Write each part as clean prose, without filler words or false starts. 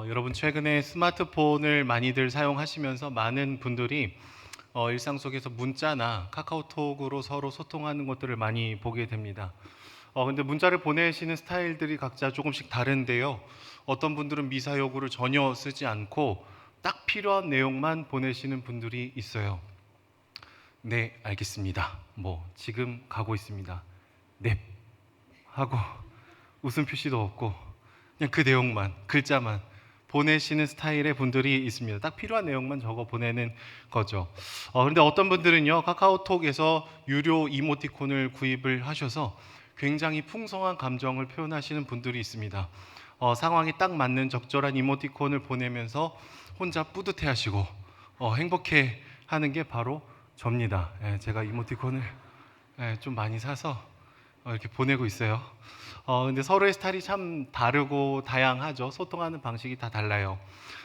여러분 최근에 스마트폰을 많이들 사용하시면서 많은 분들이 일상 속에서 문자나 카카오톡으로 서로 소통하는 것들을 많이 보게 됩니다. 근데 문자를 보내시는 스타일들이 각자 조금씩 다른데요. 어떤 분들은 미사 여구를 전혀 쓰지 않고 딱 필요한 내용만 보내시는 분들이 있어요. 네, 알겠습니다. 지금 가고 있습니다. 넵 하고 웃음 표시도 없고 그냥 그 내용만, 글자만 보내시는 스타일의 분들이 있습니다. 딱 필요한 내용만 적어 보내는 거죠. 그런데 어떤 분들은요, 카카오톡에서 유료 이모티콘을 구입을 하셔서 굉장히 풍성한 감정을 표현하시는 분들이 있습니다. 상황이 딱 맞는 적절한 이모티콘을 보내면서 혼자 뿌듯해 하시고 행복해 하는 게 바로 접니다. 제가 이모티콘을 좀 많이 사서 이렇게 보내고 있어요. 근데 서로의 스타일이 참 다르고 다양하죠. 소통하는 방식이 다 달라요.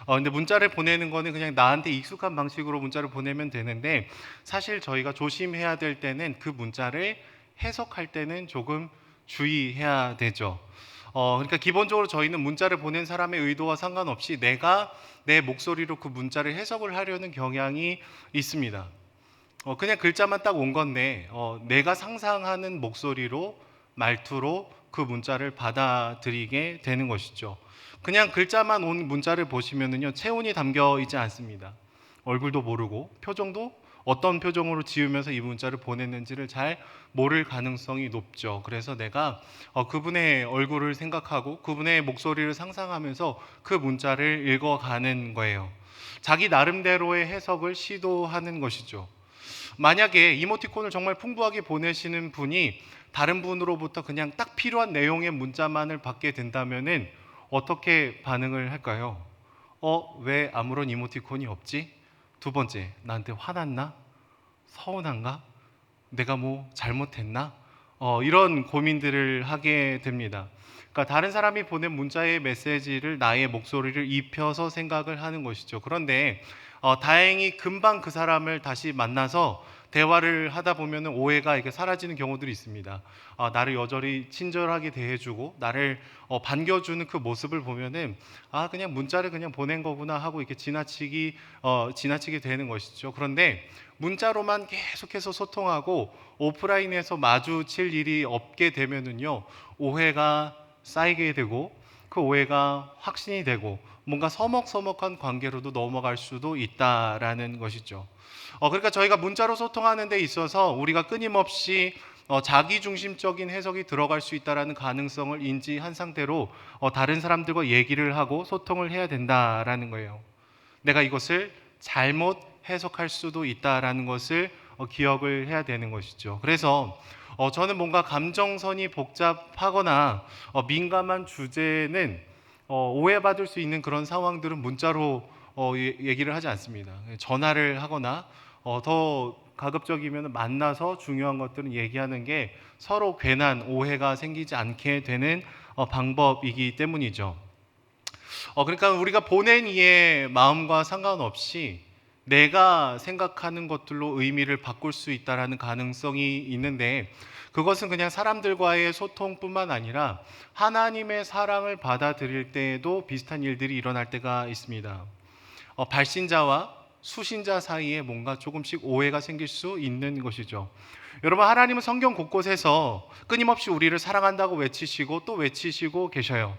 근데 문자를 보내는 거는 그냥 나한테 익숙한 방식으로 문자를 보내면 되는데 사실 저희가 조심해야 될 때는 그 문자를 해석할 때는 조금 주의해야 되죠. 그러니까 기본적으로 저희는 문자를 보낸 사람의 의도와 상관없이 내가 내 목소리로 그 문자를 해석을 하려는 경향이 있습니다. 그냥 글자만 딱 온 건데 내가 상상하는 목소리로 말투로 그 문자를 받아들이게 되는 것이죠. 그냥 글자만 온 문자를 보시면은요 체온이 담겨 있지 않습니다. 얼굴도 모르고 표정도 어떤 표정으로 지으면서 이 문자를 보냈는지를 잘 모를 가능성이 높죠. 그래서 내가 그분의 얼굴을 생각하고 그분의 목소리를 상상하면서 그 문자를 읽어가는 거예요. 자기 나름대로의 해석을 시도하는 것이죠. 만약에 이모티콘을 정말 풍부하게 보내시는 분이 다른 분으로부터 그냥 딱 필요한 내용의 문자만을 받게 된다면은 어떻게 반응을 할까요? 왜 아무런 이모티콘이 없지? 두 번째, 나한테 화났나? 서운한가? 내가 뭐 잘못했나? 이런 고민들을 하게 됩니다. 그러니까 다른 사람이 보낸 문자의 메시지를 나의 목소리를 입혀서 생각을 하는 것이죠. 그런데 다행히 금방 그 사람을 다시 만나서 대화를 하다 보면 오해가 이렇게 사라지는 경우들이 있습니다. 나를 여전히 친절하게 대해주고 나를 반겨주는 그 모습을 보면은 그냥 문자를 그냥 보낸 거구나 하고 이렇게 지나치게 되는 것이죠. 그런데 문자로만 계속해서 소통하고 오프라인에서 마주칠 일이 없게 되면은요 오해가 쌓이게 되고 그 오해가 확신이 되고 뭔가 서먹서먹한 관계로도 넘어갈 수도 있다라는 것이죠. 그러니까 저희가 문자로 소통하는 데 있어서 우리가 끊임없이 자기중심적인 해석이 들어갈 수 있다라는 가능성을 인지한 상태로 다른 사람들과 얘기를 하고 소통을 해야 된다라는 거예요. 내가 이것을 잘못 해석할 수도 있다라는 것을 기억을 해야 되는 것이죠. 그래서 저는 뭔가 감정선이 복잡하거나 민감한 주제는 오해받을 수 있는 그런 상황들은 문자로 얘기를 하지 않습니다. 전화를 하거나 더 가급적이면 만나서 중요한 것들은 얘기하는 게 서로 괜한 오해가 생기지 않게 되는 방법이기 때문이죠. 그러니까 우리가 보낸 이의 마음과 상관없이 내가 생각하는 것들로 의미를 바꿀 수 있다라는 가능성이 있는데 그것은 그냥 사람들과의 소통뿐만 아니라 하나님의 사랑을 받아들일 때에도 비슷한 일들이 일어날 때가 있습니다. 발신자와 수신자 사이에 뭔가 조금씩 오해가 생길 수 있는 것이죠. 여러분, 하나님은 성경 곳곳에서 끊임없이 우리를 사랑한다고 외치시고 또 외치시고 계셔요.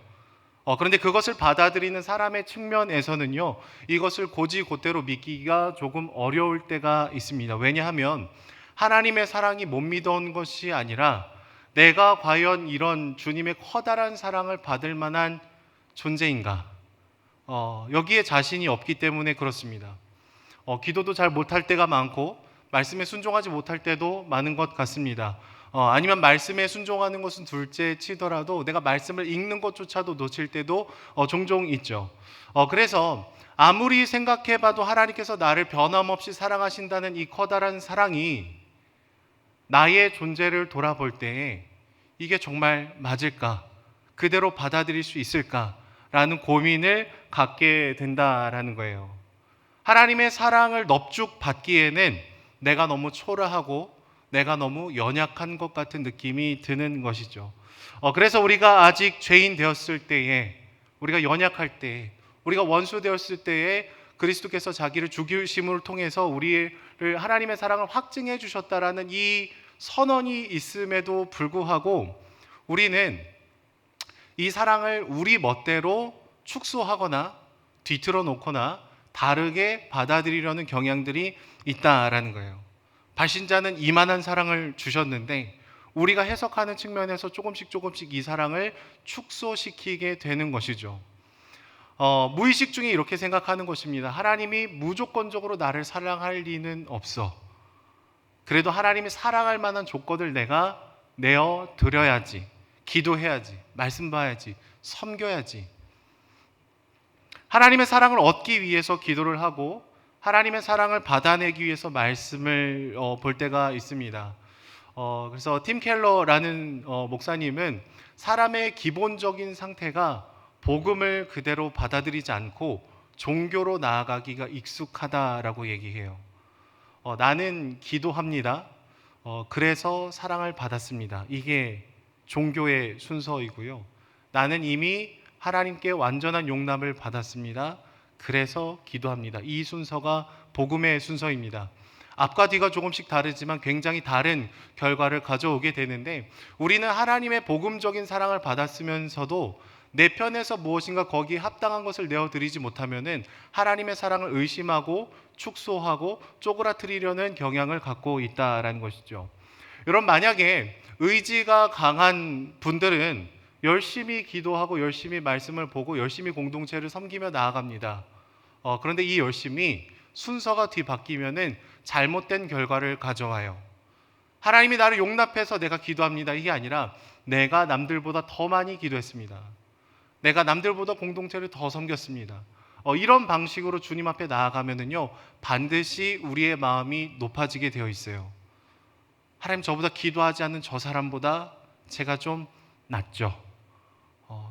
그런데 그것을 받아들이는 사람의 측면에서는요, 이것을 곧이곧대로 믿기가 조금 어려울 때가 있습니다. 왜냐하면 하나님의 사랑이 못 믿어온 것이 아니라 내가 과연 이런 주님의 커다란 사랑을 받을 만한 존재인가? 여기에 자신이 없기 때문에 그렇습니다. 기도도 잘 못할 때가 많고 말씀에 순종하지 못할 때도 많은 것 같습니다. 아니면 말씀에 순종하는 것은 둘째 치더라도 내가 말씀을 읽는 것조차도 놓칠 때도 종종 있죠. 그래서 아무리 생각해봐도 하나님께서 나를 변함없이 사랑하신다는 이 커다란 사랑이 나의 존재를 돌아볼 때에 이게 정말 맞을까? 그대로 받아들일 수 있을까? 라는 고민을 갖게 된다라는 거예요. 하나님의 사랑을 넙죽 받기에는 내가 너무 초라하고 내가 너무 연약한 것 같은 느낌이 드는 것이죠. 그래서 우리가 아직 죄인 되었을 때에 우리가 연약할 때 우리가 원수 되었을 때에 그리스도께서 자기를 죽이심을 통해서 우리를 하나님의 사랑을 확증해 주셨다라는 이 선언이 있음에도 불구하고 우리는 이 사랑을 우리 멋대로 축소하거나 뒤틀어 놓거나 다르게 받아들이려는 경향들이 있다라는 거예요. 발신자는 이만한 사랑을 주셨는데 우리가 해석하는 측면에서 조금씩 이 사랑을 축소시키게 되는 것이죠. 무의식 중에 이렇게 생각하는 것입니다. 하나님이 무조건적으로 나를 사랑할 리는 없어. 그래도 하나님이 사랑할 만한 조건을 내가 내어 드려야지, 기도해야지, 말씀 봐야지, 섬겨야지. 하나님의 사랑을 얻기 위해서 기도를 하고 하나님의 사랑을 받아내기 위해서 말씀을 볼 때가 있습니다. 그래서 팀 켈러라는 목사님은 사람의 기본적인 상태가 복음을 그대로 받아들이지 않고 종교로 나아가기가 익숙하다라고 얘기해요. 나는 기도합니다. 그래서 사랑을 받았습니다. 이게 종교의 순서이고요. 나는 이미 하나님께 완전한 용납을 받았습니다. 그래서 기도합니다. 이 순서가 복음의 순서입니다. 앞과 뒤가 조금씩 다르지만 굉장히 다른 결과를 가져오게 되는데 우리는 하나님의 복음적인 사랑을 받았으면서도 내 편에서 무엇인가 거기에 합당한 것을 내어드리지 못하면은 하나님의 사랑을 의심하고 축소하고 쪼그라뜨리려는 경향을 갖고 있다라는 것이죠. 여러분, 만약에 의지가 강한 분들은 열심히 기도하고 열심히 말씀을 보고 열심히 공동체를 섬기며 나아갑니다. 그런데 이 열심이 순서가 뒤바뀌면은 잘못된 결과를 가져와요. 하나님이 나를 용납해서 내가 기도합니다. 이게 아니라 내가 남들보다 더 많이 기도했습니다. 내가 남들보다 공동체를 더 섬겼습니다. 이런 방식으로 주님 앞에 나아가면은요, 반드시 우리의 마음이 높아지게 되어 있어요. 하나님, 저보다 기도하지 않는 저 사람보다 제가 좀 낫죠.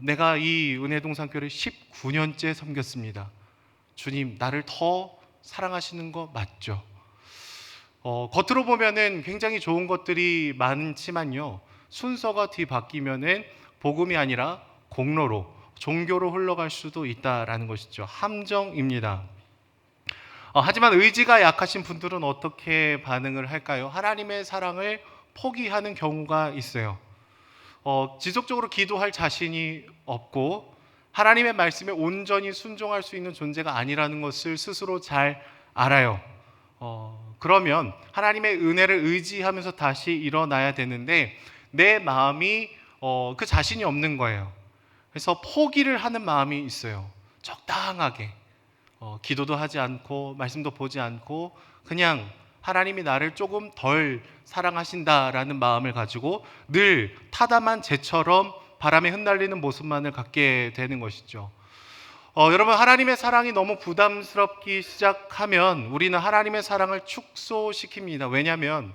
내가 이 은혜동산교를 19년째 섬겼습니다. 주님, 나를 더 사랑하시는 거 맞죠? 겉으로 보면은 굉장히 좋은 것들이 많지만요, 순서가 뒤바뀌면은 복음이 아니라 공로로, 종교로 흘러갈 수도 있다라는 것이죠. 함정입니다. 하지만 의지가 약하신 분들은 어떻게 반응을 할까요? 하나님의 사랑을 포기하는 경우가 있어요. 지속적으로 기도할 자신이 없고 하나님의 말씀에 온전히 순종할 수 있는 존재가 아니라는 것을 스스로 잘 알아요. 그러면 하나님의 은혜를 의지하면서 다시 일어나야 되는데 내 마음이 그 자신이 없는 거예요. 그래서 포기를 하는 마음이 있어요. 적당하게 기도도 하지 않고 말씀도 보지 않고 그냥 하나님이 나를 조금 덜 사랑하신다라는 마음을 가지고 늘 타담한 재처럼 바람에 흩날리는 모습만을 갖게 되는 것이죠. 여러분, 하나님의 사랑이 너무 부담스럽기 시작하면 우리는 하나님의 사랑을 축소시킵니다. 왜냐하면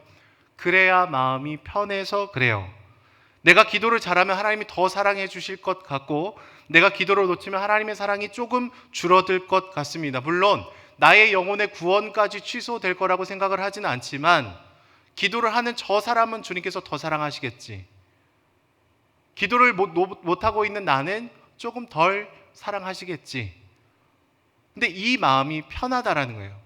그래야 마음이 편해서 그래요. 내가 기도를 잘하면 하나님이 더 사랑해 주실 것 같고 내가 기도를 놓치면 하나님의 사랑이 조금 줄어들 것 같습니다. 물론 나의 영혼의 구원까지 취소될 거라고 생각을 하지는 않지만 기도를 하는 저 사람은 주님께서 더 사랑하시겠지. 기도를 못하고 있는 나는 조금 덜 사랑하시겠지. 근데 이 마음이 편하다라는 거예요.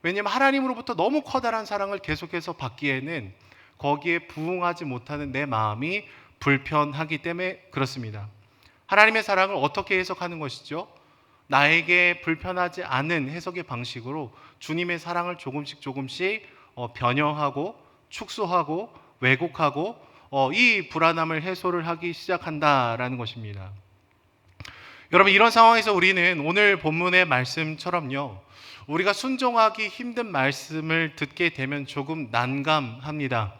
왜냐하면 하나님으로부터 너무 커다란 사랑을 계속해서 받기에는 거기에 부응하지 못하는 내 마음이 불편하기 때문에 그렇습니다. 하나님의 사랑을 어떻게 해석하는 것이죠? 나에게 불편하지 않은 해석의 방식으로 주님의 사랑을 조금씩 변형하고 축소하고 왜곡하고 이 불안함을 해소를 하기 시작한다라는 것입니다. 여러분, 이런 상황에서 우리는 오늘 본문의 말씀처럼요, 우리가 순종하기 힘든 말씀을 듣게 되면 조금 난감합니다.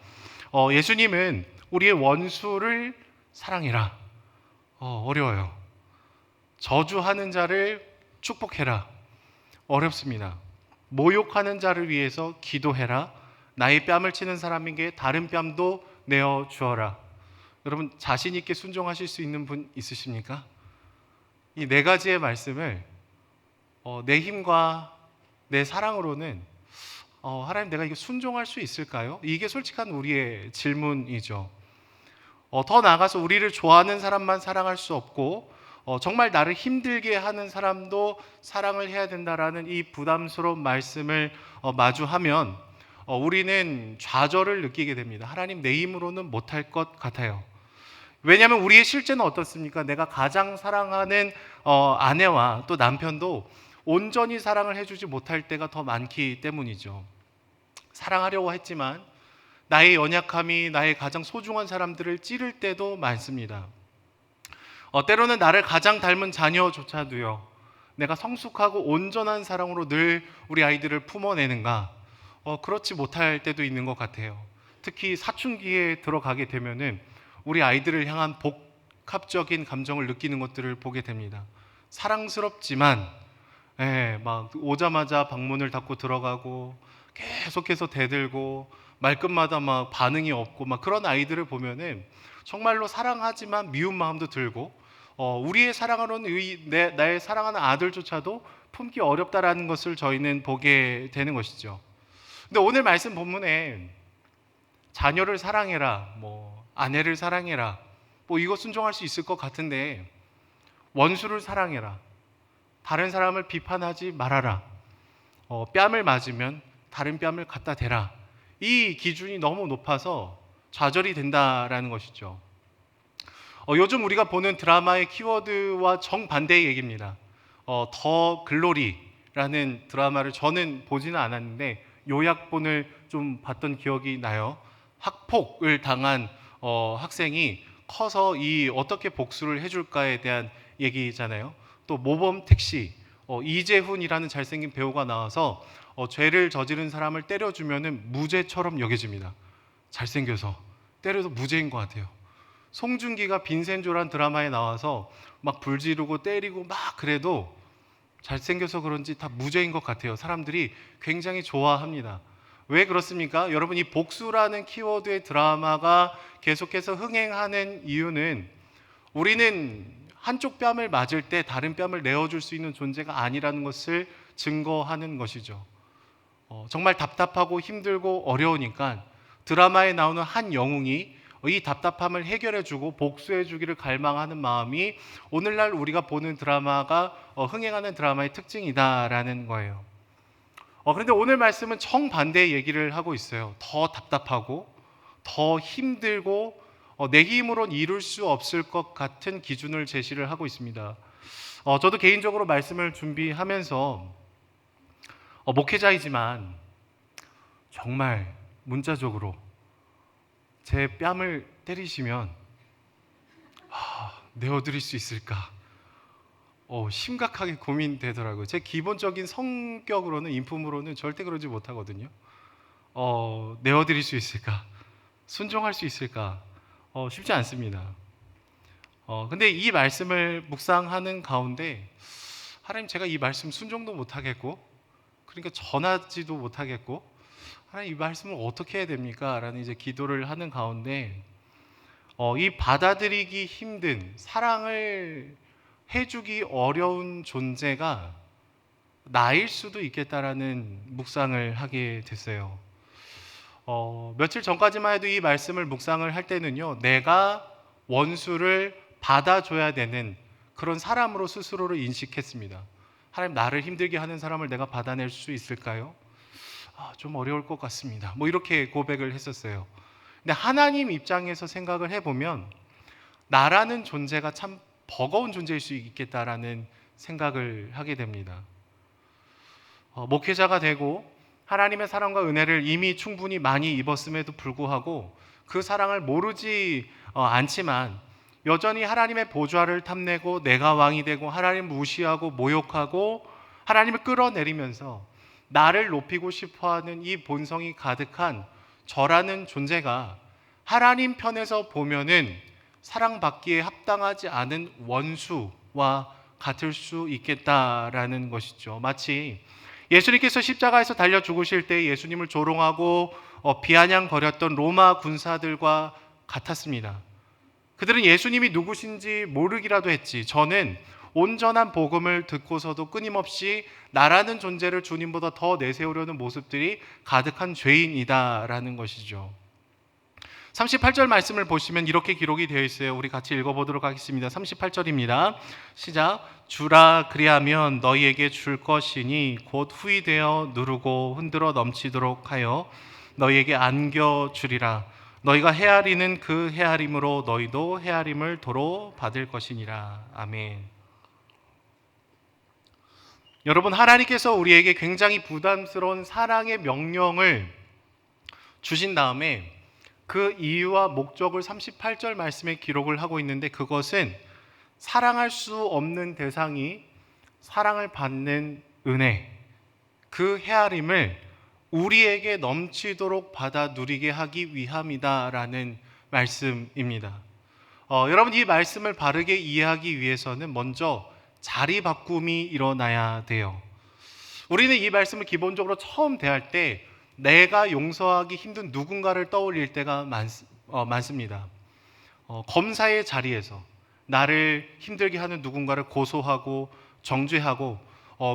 예수님은 우리의 원수를 사랑해라. 어려워요. 저주하는 자를 축복해라. 어렵습니다. 모욕하는 자를 위해서 기도해라. 나의 뺨을 치는 사람에게 다른 뺨도 내어 주어라. 여러분, 자신 있게 순종하실 수 있는 분 있으십니까? 이 네 가지의 말씀을 내 힘과 내 사랑으로는 하나님, 내가 이거 순종할 수 있을까요? 이게 솔직한 우리의 질문이죠. 더 나아가서 우리를 좋아하는 사람만 사랑할 수 없고 정말 나를 힘들게 하는 사람도 사랑을 해야 된다라는 이 부담스러운 말씀을 마주하면 우리는 좌절을 느끼게 됩니다. 하나님, 내 힘으로는 못할 것 같아요. 왜냐하면 우리의 실제는 어떻습니까? 내가 가장 사랑하는 아내와 또 남편도 온전히 사랑을 해주지 못할 때가 더 많기 때문이죠. 사랑하려고 했지만 나의 연약함이 나의 가장 소중한 사람들을 찌를 때도 많습니다. 때로는 나를 가장 닮은 자녀조차도요, 내가 성숙하고 온전한 사랑으로 늘 우리 아이들을 품어내는가, 그렇지 못할 때도 있는 것 같아요. 특히 사춘기에 들어가게 되면은 우리 아이들을 향한 복합적인 감정을 느끼는 것들을 보게 됩니다. 사랑스럽지만 막 오자마자 방문을 닫고 들어가고 계속해서 대들고 말끝마다 막 반응이 없고 막 그런 아이들을 보면은 정말로 사랑하지만 미운 마음도 들고 우리의 사랑하는 나의 사랑하는 아들조차도 품기 어렵다라는 것을 저희는 보게 되는 것이죠. 근데 오늘 말씀 본문에 자녀를 사랑해라, 뭐 아내를 사랑해라, 뭐 이거 순종할 수 있을 것 같은데 원수를 사랑해라, 다른 사람을 비판하지 말아라, 뺨을 맞으면 다른 뺨을 갖다 대라, 이 기준이 너무 높아서 좌절이 된다라는 것이죠. 요즘 우리가 보는 드라마의 키워드와 정반대의 얘기입니다. 더 글로리라는 드라마를 저는 보지는 않았는데 요약본을 좀 봤던 기억이 나요. 학폭을 당한 학생이 커서 어떻게 복수를 해줄까에 대한 얘기잖아요. 또 모범 택시, 이재훈이라는 잘생긴 배우가 나와서 죄를 저지른 사람을 때려주면은 무죄처럼 여겨집니다. 잘생겨서 때려도 무죄인 것 같아요. 송중기가 빈센조란 드라마에 나와서 막 불지르고 때리고 막 그래도 잘생겨서 그런지 다 무죄인 것 같아요. 사람들이 굉장히 좋아합니다. 왜 그렇습니까? 여러분, 이 복수라는 키워드의 드라마가 계속해서 흥행하는 이유는 우리는 한쪽 뺨을 맞을 때 다른 뺨을 내어줄 수 있는 존재가 아니라는 것을 증거하는 것이죠. 정말 답답하고 힘들고 어려우니까 드라마에 나오는 한 영웅이 이 답답함을 해결해주고 복수해주기를 갈망하는 마음이 오늘날 우리가 보는 드라마가 흥행하는 드라마의 특징이다라는 거예요. 그런데 오늘 말씀은 정반대의 얘기를 하고 있어요. 더 답답하고 더 힘들고 내 힘으로는 이룰 수 없을 것 같은 기준을 제시를 하고 있습니다. 저도 개인적으로 말씀을 준비하면서 목회자이지만 정말 문자적으로 제 뺨을 때리시면 내어드릴 수 있을까? 심각하게 고민되더라고요. 제 기본적인 성격으로는, 인품으로는 절대 그러지 못하거든요. 내어드릴 수 있을까? 순종할 수 있을까? 쉽지 않습니다. 근데 이 말씀을 묵상하는 가운데 하나님, 제가 이 말씀 순종도 못하겠고 그러니까 전하지도 못하겠고 하나님, 이 말씀을 어떻게 해야 됩니까? 라는 이제 기도를 하는 가운데 이 받아들이기 힘든, 사랑을 해주기 어려운 존재가 나일 수도 있겠다라는 묵상을 하게 됐어요. 며칠 전까지만 해도 이 말씀을 묵상을 할 때는요, 내가 원수를 받아줘야 되는 그런 사람으로 스스로를 인식했습니다. 하나님, 나를 힘들게 하는 사람을 내가 받아낼 수 있을까요? 좀 어려울 것 같습니다. 뭐 이렇게 고백을 했었어요. 근데 하나님 입장에서 생각을 해보면 나라는 존재가 참 버거운 존재일 수 있겠다라는 생각을 하게 됩니다. 목회자가 되고 하나님의 사랑과 은혜를 이미 충분히 많이 입었음에도 불구하고 그 사랑을 모르지 않지만 여전히 하나님의 보좌를 탐내고 내가 왕이 되고 하나님을 무시하고 모욕하고 하나님을 끌어내리면서 나를 높이고 싶어하는 이 본성이 가득한 저라는 존재가 하나님 편에서 보면은 사랑받기에 합당하지 않은 원수와 같을 수 있겠다라는 것이죠. 마치 예수님께서 십자가에서 달려 죽으실 때 예수님을 조롱하고 비아냥거렸던 로마 군사들과 같았습니다. 그들은 예수님이 누구신지 모르기라도 했지, 저는 온전한 복음을 듣고서도 끊임없이 나라는 존재를 주님보다 더 내세우려는 모습들이 가득한 죄인이다라는 것이죠. 38절 말씀을 보시면 이렇게 기록이 되어 있어요. 우리 같이 읽어보도록 하겠습니다. 38절입니다. 시작. 주라 그리하면 너희에게 줄 것이니 곧 후이되어 누르고 흔들어 넘치도록 하여 너희에게 안겨 주리라. 너희가 헤아리는 그 헤아림으로 너희도 헤아림을 도로 받을 것이니라. 아멘. 여러분, 하나님께서 우리에게 굉장히 부담스러운 사랑의 명령을 주신 다음에 그 이유와 목적을 38절 말씀에 기록을 하고 있는데, 그것은 사랑할 수 없는 대상이 사랑을 받는 은혜, 그 헤아림을 우리에게 넘치도록 받아 누리게 하기 위함이다라는 말씀입니다. 여러분, 이 말씀을 바르게 이해하기 위해서는 먼저 자리 바꿈이 일어나야 돼요. 우리는 이 말씀을 기본적으로 처음 대할 때 내가 용서하기 힘든 누군가를 떠올릴 때가 많습니다. 검사의 자리에서 나를 힘들게 하는 누군가를 고소하고 정죄하고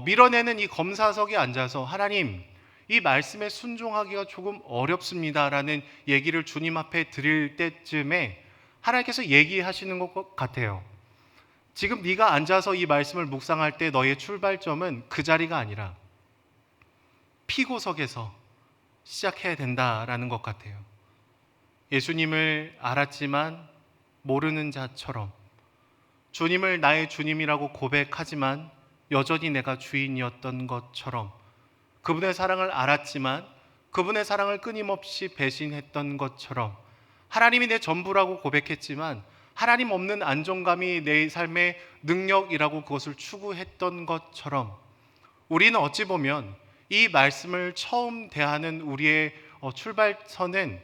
밀어내는 이 검사석에 앉아서 하나님, 이 말씀에 순종하기가 조금 어렵습니다라는 얘기를 주님 앞에 드릴 때쯤에 하나님께서 얘기하시는 것 같아요. 지금 네가 앉아서 이 말씀을 묵상할 때 너의 출발점은 그 자리가 아니라 피고석에서 시작해야 된다라는 것 같아요. 예수님을 알았지만 모르는 자처럼, 주님을 나의 주님이라고 고백하지만 여전히 내가 주인이었던 것처럼, 그분의 사랑을 알았지만 그분의 사랑을 끊임없이 배신했던 것처럼, 하나님이 내 전부라고 고백했지만 하나님 없는 안정감이 내 삶의 능력이라고 그것을 추구했던 것처럼, 우리는 어찌 보면 이 말씀을 처음 대하는 우리의 출발선은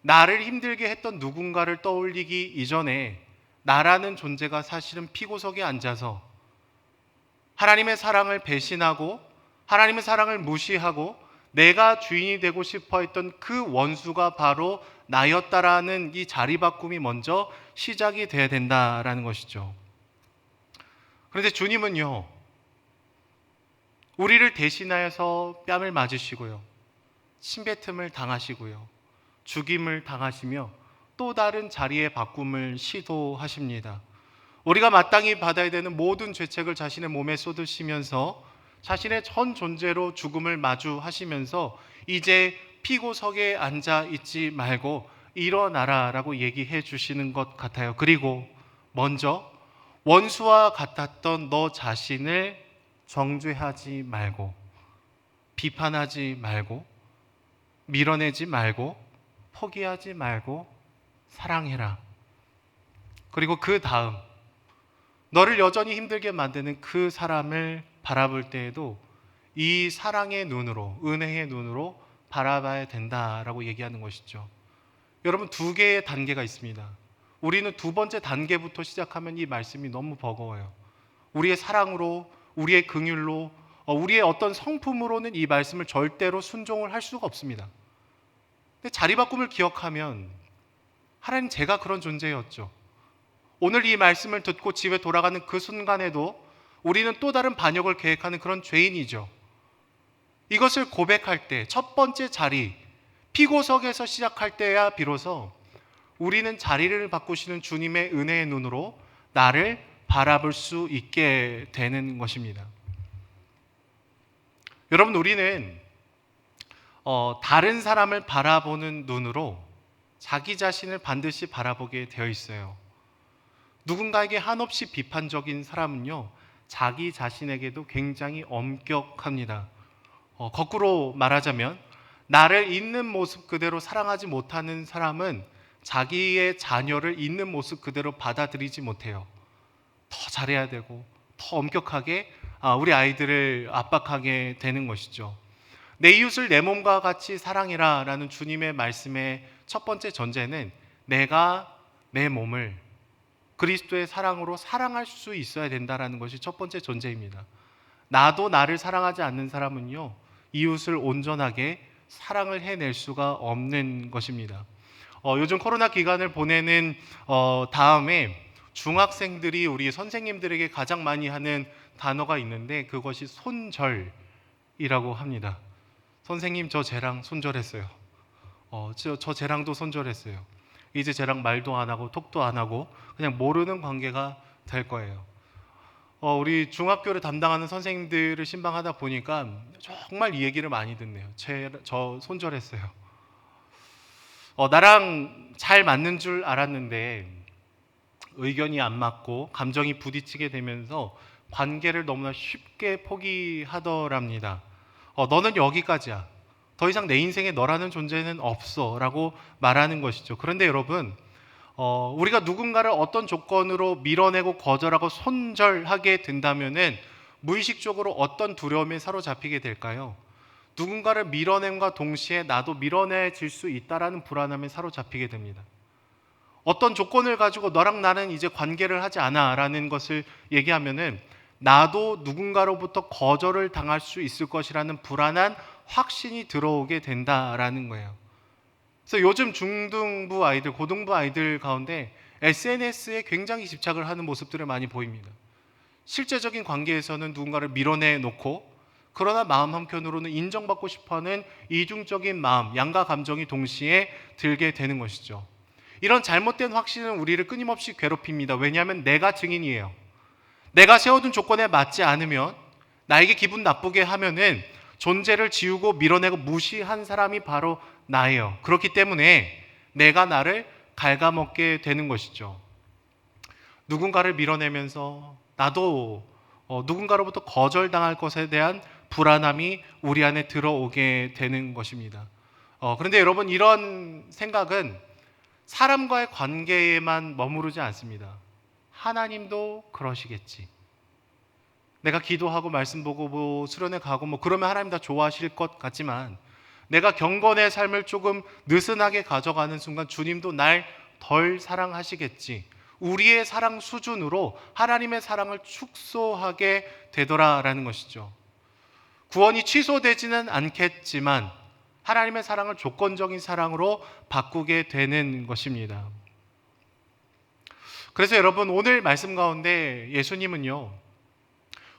나를 힘들게 했던 누군가를 떠올리기 이전에 나라는 존재가 사실은 피고석에 앉아서 하나님의 사랑을 배신하고 하나님의 사랑을 무시하고 내가 주인이 되고 싶어 했던 그 원수가 바로 나였다라는 이 자리 바꿈이 먼저 시작이 돼야 된다라는 것이죠. 그런데 주님은요, 우리를 대신하여서 뺨을 맞으시고요, 침뱉음을 당하시고요, 죽임을 당하시며 또 다른 자리의 바꿈을 시도하십니다. 우리가 마땅히 받아야 되는 모든 죄책을 자신의 몸에 쏟으시면서 자신의 전 존재로 죽음을 마주하시면서 이제 피고석에 앉아 있지 말고 일어나라라고 얘기해 주시는 것 같아요. 그리고 먼저 원수와 같았던 너 자신을 정죄하지 말고, 비판하지 말고, 밀어내지 말고, 포기하지 말고 사랑해라. 그리고 그 다음 너를 여전히 힘들게 만드는 그 사람을 바라볼 때에도 이 사랑의 눈으로, 은혜의 눈으로 바라봐야 된다라고 얘기하는 것이죠. 여러분, 두 개의 단계가 있습니다. 우리는 두 번째 단계부터 시작하면 이 말씀이 너무 버거워요. 우리의 사랑으로, 우리의 긍휼로, 우리의 어떤 성품으로는 이 말씀을 절대로 순종을 할 수가 없습니다. 근데 자리바꿈을 기억하면 하나님, 제가 그런 존재였죠. 오늘 이 말씀을 듣고 집에 돌아가는 그 순간에도 우리는 또 다른 반역을 계획하는 그런 죄인이죠. 이것을 고백할 때 첫 번째 자리, 피고석에서 시작할 때야 비로소 우리는 자리를 바꾸시는 주님의 은혜의 눈으로 나를 바라볼 수 있게 되는 것입니다. 여러분, 우리는 다른 사람을 바라보는 눈으로 자기 자신을 반드시 바라보게 되어 있어요. 누군가에게 한없이 비판적인 사람은요, 자기 자신에게도 굉장히 엄격합니다. 거꾸로 말하자면 나를 있는 모습 그대로 사랑하지 못하는 사람은 자기의 자녀를 있는 모습 그대로 받아들이지 못해요. 더 잘해야 되고 더 엄격하게 우리 아이들을 압박하게 되는 것이죠. 내 이웃을 내 몸과 같이 사랑해라 라는 주님의 말씀의 첫 번째 전제는 내가 내 몸을 그리스도의 사랑으로 사랑할 수 있어야 된다는 것이 첫 번째 전제입니다. 나도 나를 사랑하지 않는 사람은요, 이웃을 온전하게 사랑을 해낼 수가 없는 것입니다. 요즘 코로나 기간을 보내는 다음에 중학생들이 우리 선생님들에게 가장 많이 하는 단어가 있는데 그것이 손절이라고 합니다. 선생님, 저 쟤랑 손절했어요. 저 쟤랑도 손절했어요. 이제 쟤랑 말도 안 하고 톡도 안 하고 그냥 모르는 관계가 될 거예요. 우리 중학교를 담당하는 선생님들을 신방하다 보니까 정말 이 얘기를 많이 듣네요. 저 손절했어요. 나랑 잘 맞는 줄 알았는데 의견이 안 맞고 감정이 부딪히게 되면서 관계를 너무나 쉽게 포기하더랍니다. 너는 여기까지야. 더 이상 내 인생에 너라는 존재는 없어 라고 말하는 것이죠. 그런데 여러분, 우리가 누군가를 어떤 조건으로 밀어내고 거절하고 손절하게 된다면은 무의식적으로 어떤 두려움에 사로잡히게 될까요? 누군가를 밀어냄과 동시에 나도 밀어내질 수 있다라는 불안함에 사로잡히게 됩니다. 어떤 조건을 가지고 너랑 나는 이제 관계를 하지 않아 라는 것을 얘기하면은 나도 누군가로부터 거절을 당할 수 있을 것이라는 불안한 확신이 들어오게 된다라는 거예요. 그래서 요즘 중등부 아이들, 고등부 아이들 가운데 SNS에 굉장히 집착을 하는 모습들을 많이 보입니다. 실제적인 관계에서는 누군가를 밀어내 놓고 그러나 마음 한켠으로는 인정받고 싶어하는 이중적인 마음, 양가 감정이 동시에 들게 되는 것이죠. 이런 잘못된 확신은 우리를 끊임없이 괴롭힙니다. 왜냐하면 내가 증인이에요. 내가 세워둔 조건에 맞지 않으면 나에게 기분 나쁘게 하면은 존재를 지우고 밀어내고 무시한 사람이 바로 나예요. 그렇기 때문에 내가 나를 갉아먹게 되는 것이죠. 누군가를 밀어내면서 나도 누군가로부터 거절당할 것에 대한 불안함이 우리 안에 들어오게 되는 것입니다. 그런데 여러분, 이런 생각은 사람과의 관계에만 머무르지 않습니다. 하나님도 그러시겠지. 내가 기도하고 말씀 보고 수련회 가고 그러면 하나님 다 좋아하실 것 같지만 내가 경건의 삶을 조금 느슨하게 가져가는 순간 주님도 날 덜 사랑하시겠지. 우리의 사랑 수준으로 하나님의 사랑을 축소하게 되더라라는 것이죠. 구원이 취소되지는 않겠지만 하나님의 사랑을 조건적인 사랑으로 바꾸게 되는 것입니다. 그래서 여러분, 오늘 말씀 가운데 예수님은요,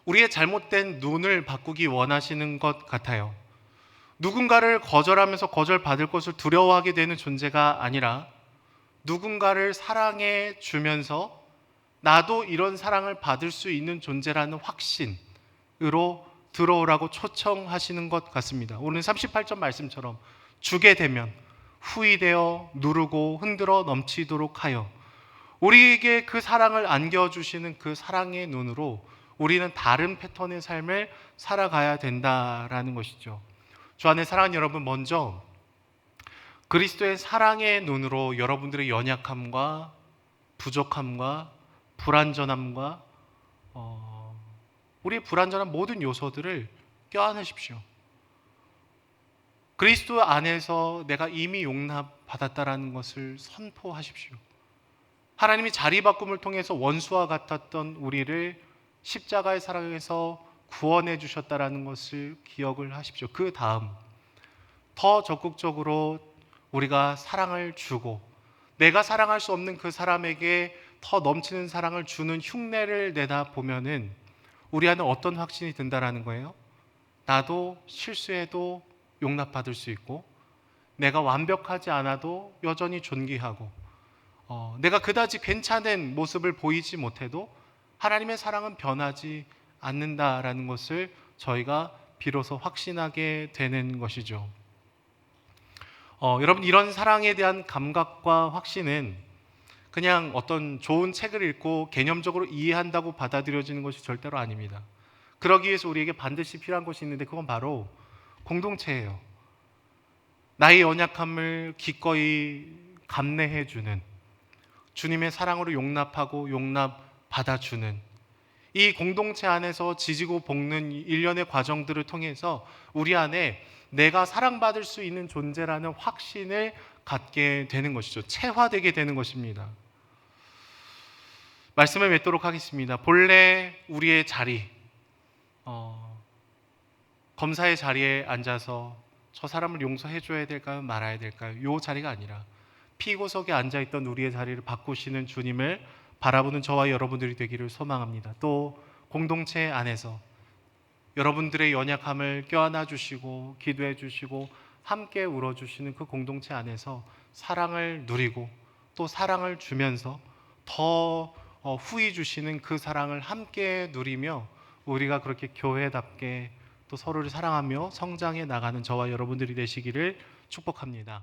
우리의 잘못된 눈을 바꾸기 원하시는 것 같아요. 누군가를 거절하면서 거절받을 것을 두려워하게 되는 존재가 아니라 누군가를 사랑해 주면서 나도 이런 사랑을 받을 수 있는 존재라는 확신으로 들어오라고 초청하시는 것 같습니다. 오늘 38절 말씀처럼 주게 되면 후이되어 누르고 흔들어 넘치도록 하여 우리에게 그 사랑을 안겨주시는 그 사랑의 눈으로 우리는 다른 패턴의 삶을 살아가야 된다라는 것이죠. 주 안에 사랑하는 여러분, 먼저 그리스도의 사랑의 눈으로 여러분들의 연약함과 부족함과 불완전함과 우리의 불완전한 모든 요소들을 껴안으십시오. 그리스도 안에서 내가 이미 용납받았다라는 것을 선포하십시오. 하나님이 자리바꿈을 통해서 원수와 같았던 우리를 십자가의 사랑에서 구원해 주셨다라는 것을 기억을 하십시오. 그 다음 더 적극적으로 우리가 사랑을 주고 내가 사랑할 수 없는 그 사람에게 더 넘치는 사랑을 주는 흉내를 내다 보면은 우리 안에 어떤 확신이 든다라는 거예요? 나도 실수해도 용납받을 수 있고 내가 완벽하지 않아도 여전히 존귀하고 내가 그다지 괜찮은 모습을 보이지 못해도 하나님의 사랑은 변하지 않는다라는 것을 저희가 비로소 확신하게 되는 것이죠. 여러분, 이런 사랑에 대한 감각과 확신은 그냥 어떤 좋은 책을 읽고 개념적으로 이해한다고 받아들여지는 것이 절대로 아닙니다. 그러기 위해서 우리에게 반드시 필요한 것이 있는데 그건 바로 공동체예요. 나의 연약함을 기꺼이 감내해주는, 주님의 사랑으로 용납하고 용납받아주는 이 공동체 안에서 지지고 볶는 일련의 과정들을 통해서 우리 안에 내가 사랑받을 수 있는 존재라는 확신을 갖게 되는 것이죠. 체화되게 되는 것입니다. 말씀을 맺도록 하겠습니다. 본래 우리의 자리, 검사의 자리에 앉아서 저 사람을 용서해 줘야 될까요? 말아야 될까요? 이 자리가 아니라 피고석에 앉아있던 우리의 자리를 바꾸시는 주님을 바라보는 저와 여러분들이 되기를 소망합니다. 또 공동체 안에서 여러분들의 연약함을 껴안아 주시고 기도해 주시고 함께 울어주시는 그 공동체 안에서 사랑을 누리고 또 사랑을 주면서 더 후히 주시는 그 사랑을 함께 누리며 우리가 그렇게 교회답게 또 서로를 사랑하며 성장해 나가는 저와 여러분들이 되시기를 축복합니다.